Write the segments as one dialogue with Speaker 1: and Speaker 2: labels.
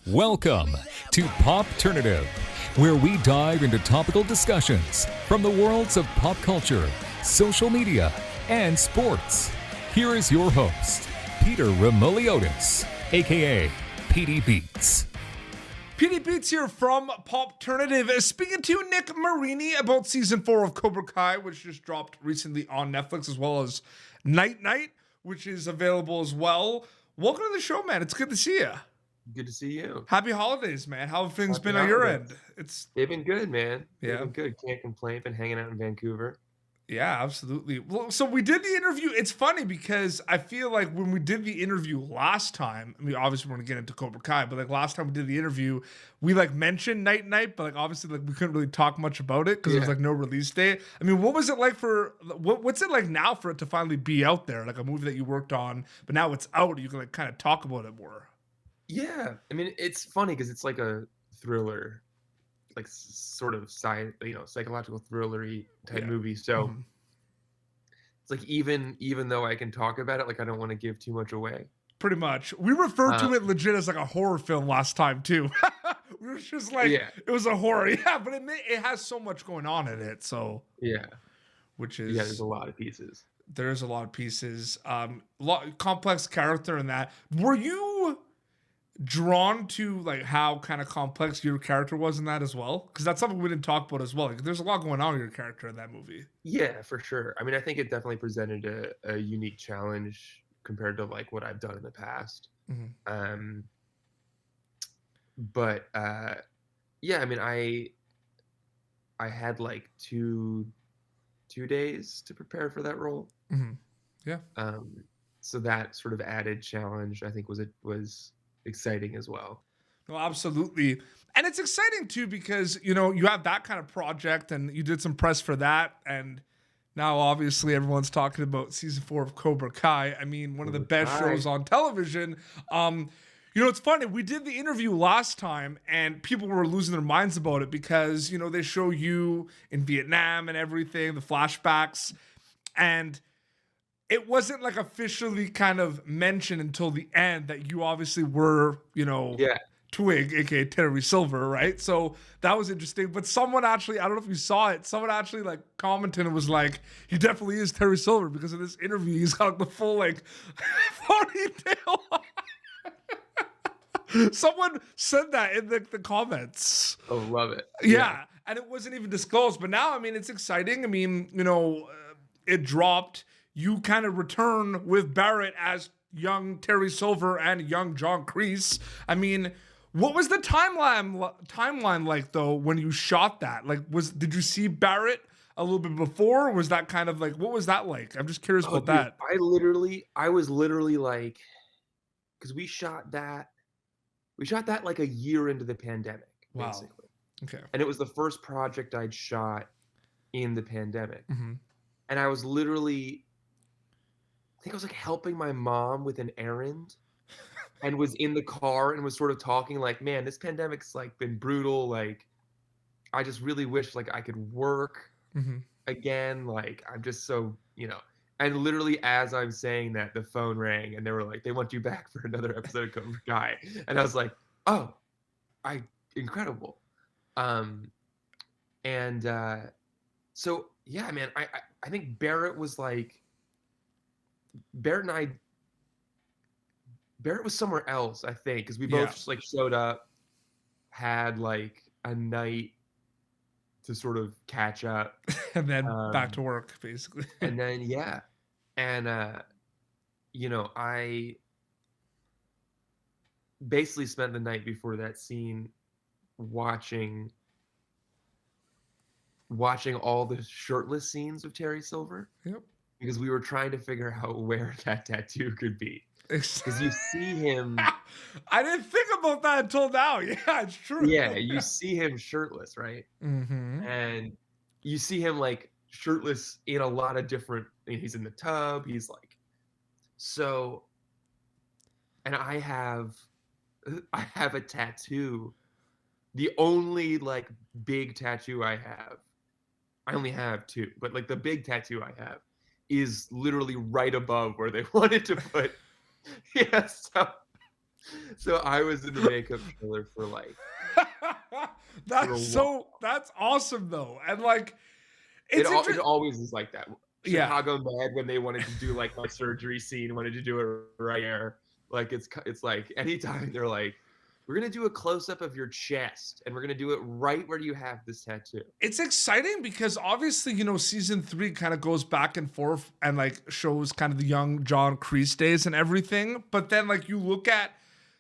Speaker 1: Welcome to Popternative, where we dive into topical discussions from the worlds of pop culture, social media, and sports. Here is your host, Peter Remoliotis, aka PD Beats.
Speaker 2: PD Beats here from Popternative, speaking to Nick Marini about season 4 of Cobra Kai, which just dropped recently on Netflix, as well as Night Night, which is available as well. Welcome to the show, man. It's good to see you.
Speaker 3: Good to see you.
Speaker 2: Happy holidays, man. How have things
Speaker 3: Happy
Speaker 2: been on your
Speaker 3: holidays.
Speaker 2: end?
Speaker 3: They've been good, man.
Speaker 2: Yeah.
Speaker 3: They've been good. Can't complain. Been hanging out in Vancouver.
Speaker 2: Yeah, absolutely. Well, so we did the interview. It's funny because I feel like when we did the interview last time, I mean, obviously we're gonna get into Cobra Kai, but like last time we did the interview, we like mentioned Night Night, but like obviously like we couldn't really talk much about it because there was like no release date. I mean, what was it like for what's it like now for it to finally be out there, like a movie that you worked on, but now it's out, you can like kind of talk about it more.
Speaker 3: Yeah, I mean, it's funny because it's like a thriller, like sort of psychological thrillery type movie. So it's like even though I can talk about it, like I don't want to give too much away.
Speaker 2: Pretty much. We referred to it legit as like a horror film last time too. We were just like, it was a horror, but it has so much going on in it. So which is
Speaker 3: there's a lot of pieces.
Speaker 2: There's a lot of pieces. Complex character in that. Were you drawn to like how kind of complex your character was in that as well? Because that's something we didn't talk about as well. Like, there's a lot going on with your character in that movie.
Speaker 3: Yeah, for sure. I mean, I think it definitely presented a unique challenge compared to like what I've done in the past. But yeah, I mean, I had like two days to prepare for that role.
Speaker 2: Yeah.
Speaker 3: So that sort of added challenge, I think, was exciting as well.
Speaker 2: No, absolutely. And it's exciting too because, you know, you have that kind of project and you did some press for that. And now obviously everyone's talking about season 4 of Cobra Kai. I mean, one of the best shows on television. You know, it's funny. We did the interview last time and people were losing their minds about it because, you know, they show you in Vietnam and everything, the flashbacks, and it wasn't like officially kind of mentioned until the end that you obviously were, you know, Twig, aka Terry Silver, right? So that was interesting. But someone actually, I don't know if you saw it, someone actually like commented and was like, he definitely is Terry Silver because in this interview he's got like, the full like ponytail. Someone said that in the comments.
Speaker 3: Oh, love it.
Speaker 2: Yeah. And it wasn't even disclosed. But now, I mean, it's exciting. I mean, you know, it dropped. You kind of return with Barrett as young Terry Silver and young John Kreese. I mean, what was the timeline like though when you shot that? Like, did you see Barrett a little bit before? Or was that kind of like, what was that like? I'm just curious about that.
Speaker 3: I was literally like, because we shot that like a year into the pandemic, basically.
Speaker 2: Okay.
Speaker 3: And it was the first project I'd shot in the pandemic. And I was literally, I think I was like helping my mom with an errand and was in the car and was sort of talking like, man, this pandemic's like been brutal. Like, I just really wish like I could work again. Like, I'm just so, you know, and literally as I'm saying that, the phone rang and they were like, they want you back for another episode of Cobra Kai. And I was like, oh, incredible. So yeah, man, I think Barrett was like, Barrett was somewhere else, I think, because we both just like showed up, had like a night to sort of catch up.
Speaker 2: And then back to work, basically.
Speaker 3: And then, you know, I basically spent the night before that scene watching all the shirtless scenes of Terry Silver.
Speaker 2: Yep.
Speaker 3: Because we were trying to figure out where that tattoo could be. Because you see him.
Speaker 2: I didn't think about that until now. Yeah, it's true.
Speaker 3: Yeah, you see him shirtless, right? And you see him like shirtless in a lot of different. He's in the tub. He's like, so. And I have a tattoo. The only like big tattoo I have. I only have 2, but like the big tattoo I have is literally right above where they wanted to put. Yeah, So I was in the makeup trailer for like for a while.
Speaker 2: That's awesome though. And like
Speaker 3: It
Speaker 2: it's
Speaker 3: it always is like that.
Speaker 2: yeah.
Speaker 3: Chicago Med, when they wanted to do like my surgery scene, wanted to do it right there. Like it's like anytime they're like, we're gonna do a close up of your chest, and we're gonna do it right where you have this tattoo.
Speaker 2: It's exciting because obviously, season 3 kind of goes back and forth and like shows kind of the young John Kreese days and everything. But then like you look at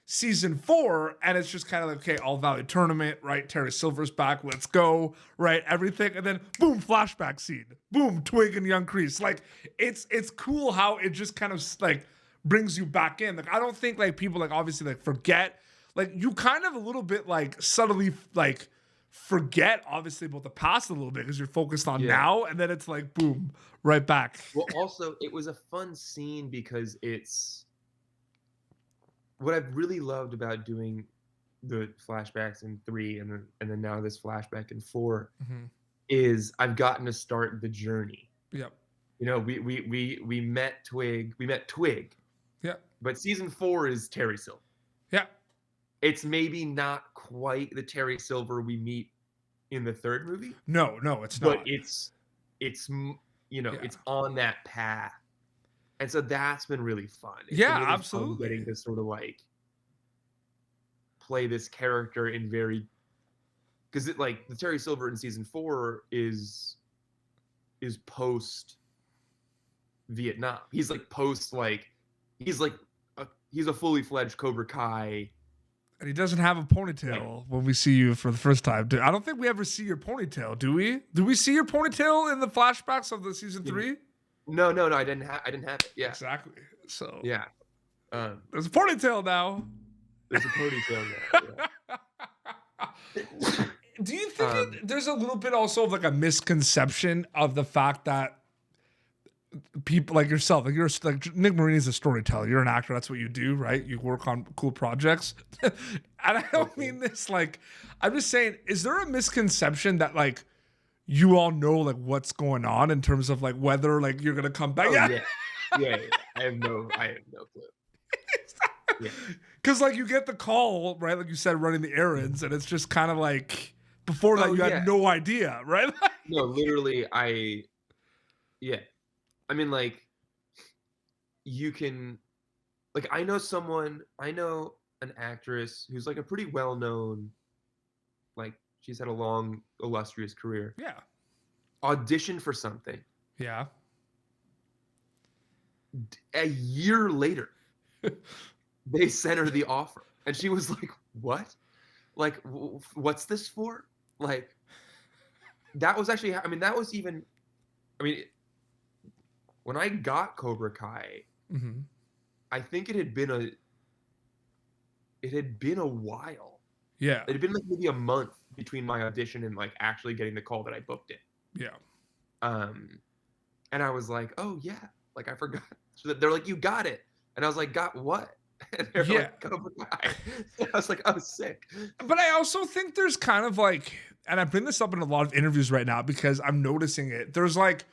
Speaker 2: season 4 and it's just kind of like, okay, All Valley Tournament, right? Terry Silver's back, let's go, right? Everything. And then boom, flashback scene. Boom, Twig and young Kreese. Like it's cool how it just kind of like brings you back in. Like I don't think like people like obviously like forget, like you kind of a little bit like subtly like forget obviously about the past a little bit because you're focused on now, and then it's like boom, right back.
Speaker 3: Well, also it was a fun scene because it's what I've really loved about doing the flashbacks in 3 and then now this flashback in 4 is I've gotten to start the journey.
Speaker 2: Yep.
Speaker 3: We met Twig.
Speaker 2: Yeah.
Speaker 3: But season 4 is Terry Silver.
Speaker 2: Yeah.
Speaker 3: It's maybe not quite the Terry Silver we meet in the 3rd movie.
Speaker 2: No, it's not.
Speaker 3: But it's it's on that path. And so that's been really fun. It's been really
Speaker 2: absolutely.
Speaker 3: fun getting to sort of like play this character in very, because it like the Terry Silver in season 4 is post Vietnam. He's like post he's a fully fledged Cobra Kai.
Speaker 2: And he doesn't have a ponytail when we see you for the first time. I don't think we ever see your ponytail, do we? Do we see your ponytail in the flashbacks of the season 3?
Speaker 3: No, I didn't have it. Yeah.
Speaker 2: Exactly. So
Speaker 3: yeah.
Speaker 2: There's a ponytail now.
Speaker 3: There's a ponytail now. Yeah.
Speaker 2: Do you think there's a little bit also of like a misconception of the fact that people like yourself, like you're like Nick Marini's a storyteller. You're an actor. That's what you do, right? You work on cool projects. And I don't mean this like, I'm just saying, is there a misconception that like you all know like what's going on in terms of like whether like you're gonna come back?
Speaker 3: Yeah. I have no clue.
Speaker 2: Yeah. Because like you get the call, right? Like you said, running the errands, and it's just kind of like before that you had no idea, right?
Speaker 3: No, literally, I mean, like, you can, like, I know an actress who's like a pretty well-known, like, she's had a long, illustrious career.
Speaker 2: Yeah.
Speaker 3: Auditioned for something.
Speaker 2: Yeah.
Speaker 3: A year later, they sent her the offer. And she was like, what? Like, what's this for? Like, that was actually, that was even, when I got Cobra Kai, I think it had been a while.
Speaker 2: Yeah.
Speaker 3: It had been like maybe a month between my audition and like actually getting the call that I booked it.
Speaker 2: Yeah.
Speaker 3: And I was like, oh yeah, like I forgot. So they're like, you got it. And I was like, got what? And they're like, Cobra Kai. I was like, I was sick.
Speaker 2: But I also think there's kind of like, and I bring this up in a lot of interviews right now because I'm noticing it. There's like,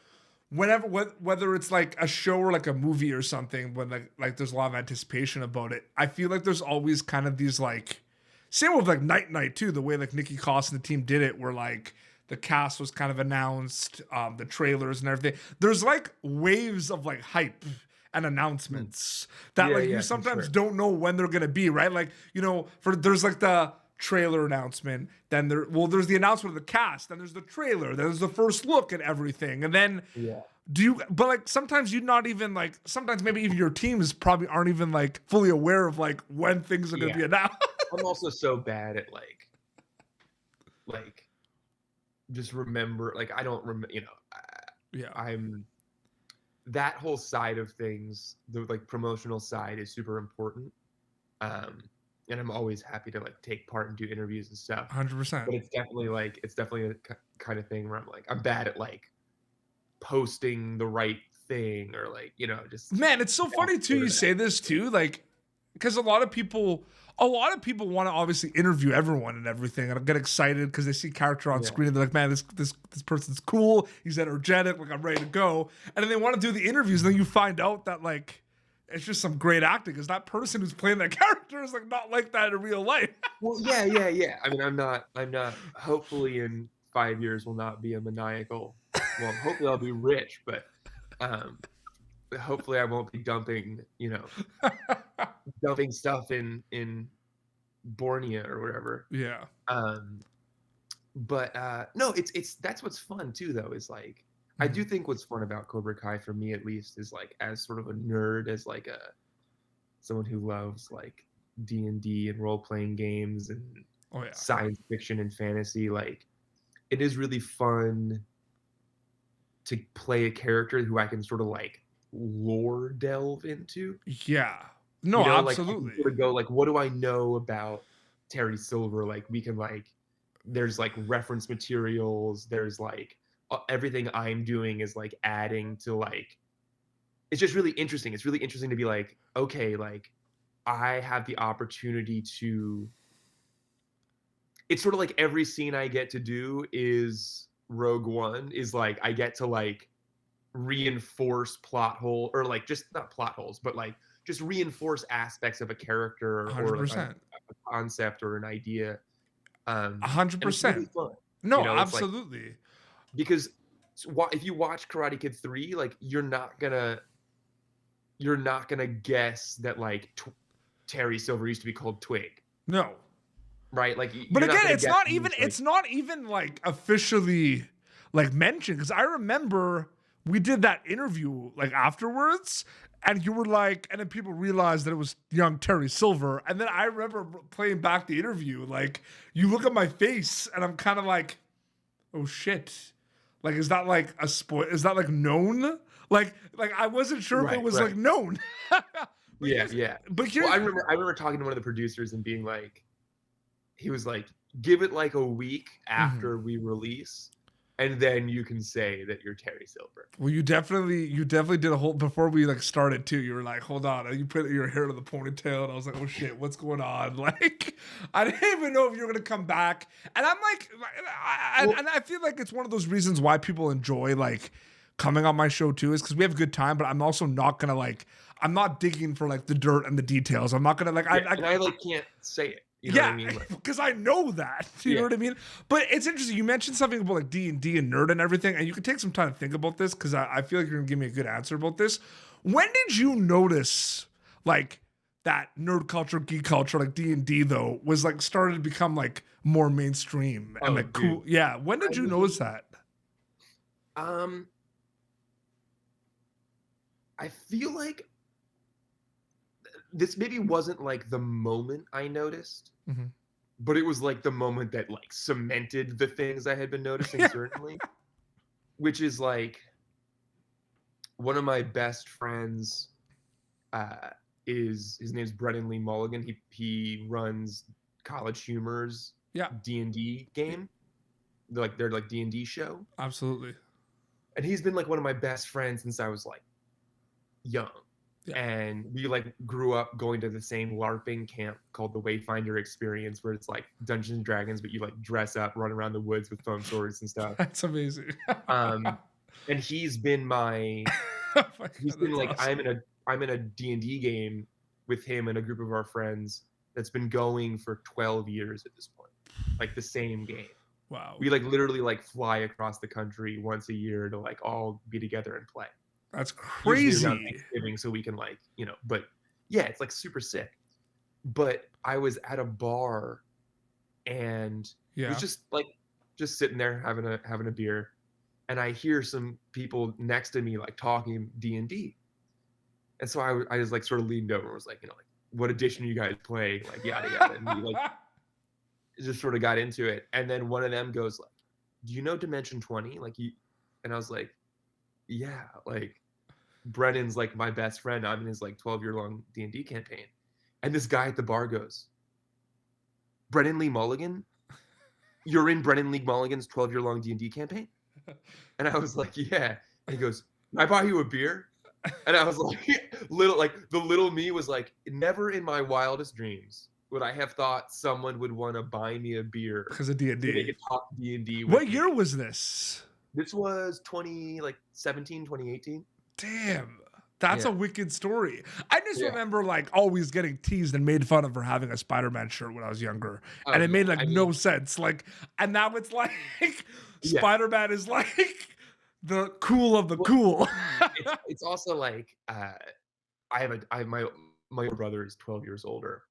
Speaker 2: whether it's like a show or like a movie or something, when like there's a lot of anticipation about it, I feel like there's always kind of these like, same with like Night too, the way like Nikki Cost and the team did it, where like the cast was kind of announced, the trailers and everything. There's like waves of like hype and announcements that you sometimes don't know when they're gonna be, right? Like, there's like the trailer announcement, then there's the announcement of the cast, then there's the trailer, then there's the first look at everything, and then but like sometimes you're not even like, sometimes maybe even your teams probably aren't even like fully aware of like when things are gonna be announced.
Speaker 3: I'm also so bad at like just remember, like I don't remember, I'm that whole side of things, the like promotional side is super important. And I'm always happy to like take part and do interviews and stuff.
Speaker 2: 100%.
Speaker 3: But it's definitely a kind of thing where I'm bad at like posting the right thing or like, just.
Speaker 2: Man, it's so funny too. You say this too, like, because a lot of people want to obviously interview everyone and everything and get excited because they see character on screen and they're like, man, this person's cool. He's energetic. Like, I'm ready to go. And then they want to do the interviews. And then you find out that like it's just some great acting because that person who's playing that character is like not like that in real life.
Speaker 3: Well, yeah. I mean, I'm not. Hopefully, in 5 years, will not be a maniacal. Well, hopefully, I'll be rich, but um, hopefully, I won't be dumping, dumping stuff in Borneo or whatever.
Speaker 2: Yeah.
Speaker 3: But no, it's that's what's fun too, though. Is like I do think what's fun about Cobra Kai, for me at least, is like as sort of a nerd, as like someone who loves like D&D and role playing games and science fiction and fantasy. Like, it is really fun to play a character who I can sort of like lore delve into.
Speaker 2: Yeah. No, absolutely.
Speaker 3: Like, sort of go like, what do I know about Terry Silver? Like, we can like, there's like reference materials. There's like everything I'm doing is like adding to like, it's just really interesting. It's really interesting to be like, okay, like I have the opportunity to, it's sort of like every scene I get to do is Rogue One, is like, I get to like reinforce plot hole, or like just not plot holes, but like just reinforce aspects of a charter or like a concept or an idea.
Speaker 2: 100%.
Speaker 3: Really fun.
Speaker 2: No, absolutely.
Speaker 3: Like, because if you watch Karate Kid 3, like you're not gonna guess that like Terry Silver used to be called Twig.
Speaker 2: No.
Speaker 3: Right? Like,
Speaker 2: but again, it's not even like officially like mentioned, because I remember we did that interview like afterwards, and you were like, and then people realized that it was young Terry Silver, and then I remember playing back the interview, like you look at my face and I'm kind of like, oh shit, like is that like a spoil? Is that like known? Like I wasn't sure if it was like known.
Speaker 3: Yeah. But I remember talking to one of the producers and being like, he was like, give it like a week after we release, and then you can say that you're Terry Silver.
Speaker 2: Well, you definitely did a whole, before we like started too. You were like, hold on, and you put your hair to the ponytail, and I was like, oh shit, what's going on? Like, I didn't even know if you were gonna come back. And I'm like, and I feel like it's one of those reasons why people enjoy like coming on my show too, is because we have a good time. But I'm also not gonna like, I'm not digging for like the dirt and the details. I'm not gonna like, I
Speaker 3: like can't say it. You know what I mean? Like,
Speaker 2: because I know that. You know what I mean? But it's interesting. You mentioned something about like D&D and nerd and everything, and you can take some time to think about this, because I feel like you're gonna give me a good answer about this. When did you notice like that nerd culture, geek culture, like D&D though, was like started to become like more mainstream and like cool? Yeah. When did you notice that?
Speaker 3: I feel like this maybe wasn't like the moment I noticed, but it was like the moment that like cemented the things I had been noticing, certainly, which is like one of my best friends his name's Brendan Lee Mulligan. He runs College Humor's D&D game. They're like D&D show.
Speaker 2: Absolutely.
Speaker 3: And he's been like one of my best friends since I was like young. And we like grew up going to the same LARPing camp called the Wayfinder Experience, where it's like Dungeons and Dragons, but you like dress up, run around the woods with foam swords and stuff.
Speaker 2: That's amazing.
Speaker 3: And he's been he's been like, awesome. I'm in a D&D game with him and a group of our friends that's been going for 12 years at this point. Like the same game.
Speaker 2: Wow.
Speaker 3: We like literally like fly across the country once a year to like all be together and play.
Speaker 2: That's crazy.
Speaker 3: Thanksgiving, so we can like, but yeah, it's like super sick. But I was at a bar and it was just sitting there having a beer, and I hear some people next to me like talking D&D. And so I was like sort of leaned over and was like, like, what edition you guys play? Like yada yada. And we like just sort of got into it. And then one of them goes like, do you know Dimension 20? Like and I was like, yeah, like Brennan's like my best friend. I'm in his like 12-year-long D&D campaign. And this guy at the bar goes, Brendan Lee Mulligan? You're in Brendan Lee Mulligan's 12-year-long D&D campaign? And I was like, yeah. And he goes, can I buy you a beer? And I was like, the little me was like, never in my wildest dreams would I have thought someone would want to buy me a beer
Speaker 2: because of D&D.
Speaker 3: They could talk D&D.
Speaker 2: What year was this?
Speaker 3: This was 2017, 2018.
Speaker 2: Damn. That's
Speaker 3: Yeah.
Speaker 2: a wicked story. I just
Speaker 3: Yeah.
Speaker 2: remember like always getting teased and made fun of for having a Spider-Man shirt when I was younger.
Speaker 3: Oh,
Speaker 2: And it made
Speaker 3: yeah.
Speaker 2: like
Speaker 3: I
Speaker 2: no
Speaker 3: mean,
Speaker 2: sense. Like, and now it's like
Speaker 3: yeah.
Speaker 2: Spider-Man is like the cool of the
Speaker 3: Well,
Speaker 2: cool.
Speaker 3: it's also like I have my older brother is 12 years older.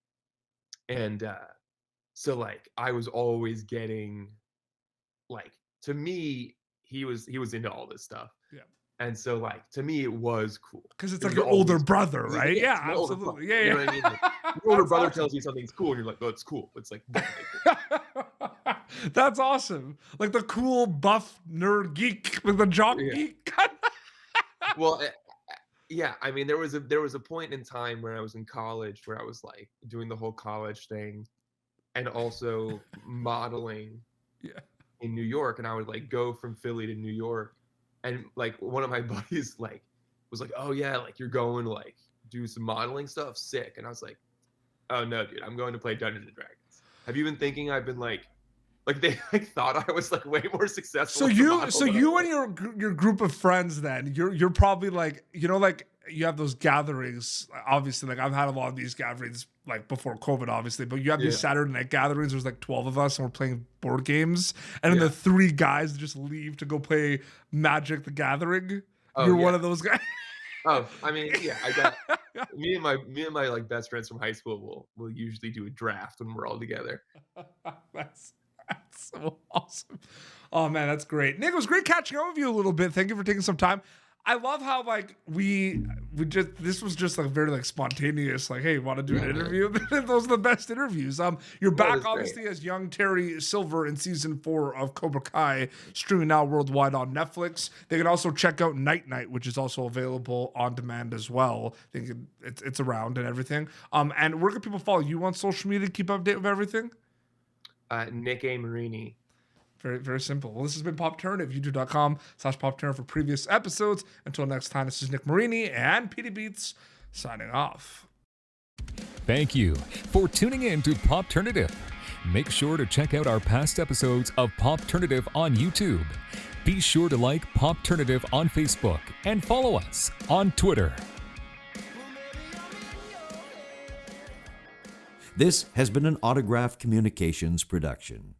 Speaker 3: And so like I was always getting like to me, he was into all this stuff.
Speaker 2: Yeah.
Speaker 3: And so like to me it was cool.
Speaker 2: Because it's
Speaker 3: It
Speaker 2: like
Speaker 3: was
Speaker 2: your older
Speaker 3: always cool.
Speaker 2: brother, right?
Speaker 3: Yeah,
Speaker 2: Yeah,
Speaker 3: it's my older brother.
Speaker 2: absolutely. Yeah,
Speaker 3: You
Speaker 2: yeah.
Speaker 3: know what I mean? Like, your older
Speaker 2: That's
Speaker 3: brother
Speaker 2: awesome.
Speaker 3: tells you something's cool, and you're like, "Oh, it's cool." It's like definitely cool.
Speaker 2: That's awesome. Like the cool buff nerd geek with the jock
Speaker 3: Yeah.
Speaker 2: geek.
Speaker 3: Well, yeah. I mean, there was a point in time where I was in college where I was like doing the whole college thing, and also modeling
Speaker 2: Yeah.
Speaker 3: in New York, and I would like go from Philly to New York, and like one of my buddies like was like, "Oh yeah, like you're going to like do some modeling stuff, sick," and I was like, "Oh no, dude, I'm going to play Dungeons and Dragons." Have you been thinking I've been like they like thought I was like way more successful?
Speaker 2: So
Speaker 3: as a
Speaker 2: you,
Speaker 3: model
Speaker 2: so
Speaker 3: than I
Speaker 2: you
Speaker 3: was?
Speaker 2: and your group of friends, then you're probably like, you know, like you have those gatherings. Obviously, like I've had a lot of these gatherings like before COVID, obviously, but you have these
Speaker 3: Yeah.
Speaker 2: Saturday night gatherings. There's like 12 of us, and we're playing board games, and then
Speaker 3: Yeah.
Speaker 2: the 3 guys just leave to go play Magic the Gathering.
Speaker 3: Oh,
Speaker 2: You're one
Speaker 3: yeah.
Speaker 2: of those guys.
Speaker 3: Oh, I mean, yeah, I got me and my like best friends from high school will usually do a draft when we're all together.
Speaker 2: that's so awesome. Oh man, that's great. Nick, it was great catching up with you a little bit. Thank you for taking some time. I love how like we just this was just like very like spontaneous, like, hey, want to do an
Speaker 3: Yeah, man.
Speaker 2: interview? Those are the best interviews. You're
Speaker 3: No,
Speaker 2: back
Speaker 3: that's great.
Speaker 2: obviously as young Terry Silver in season 4 of Cobra Kai, streaming now worldwide on Netflix. They can also check out Night Night, which is also available on demand as well. I think it's around and everything. And where can people follow you on social media to keep update with everything?
Speaker 3: Nick A. Marini.
Speaker 2: Very, very simple. Well, this has been Pop Turnitive, youtube.com/Pop Turnitive for previous episodes. Until next time, this is Nick Marini and PD Beats signing off.
Speaker 1: Thank you for tuning in to Pop Turnitive. Make sure to check out our past episodes of Pop Turnitive on YouTube. Be sure to like Pop Turnitive on Facebook and follow us on Twitter.
Speaker 4: This has been an Autograph Communications production.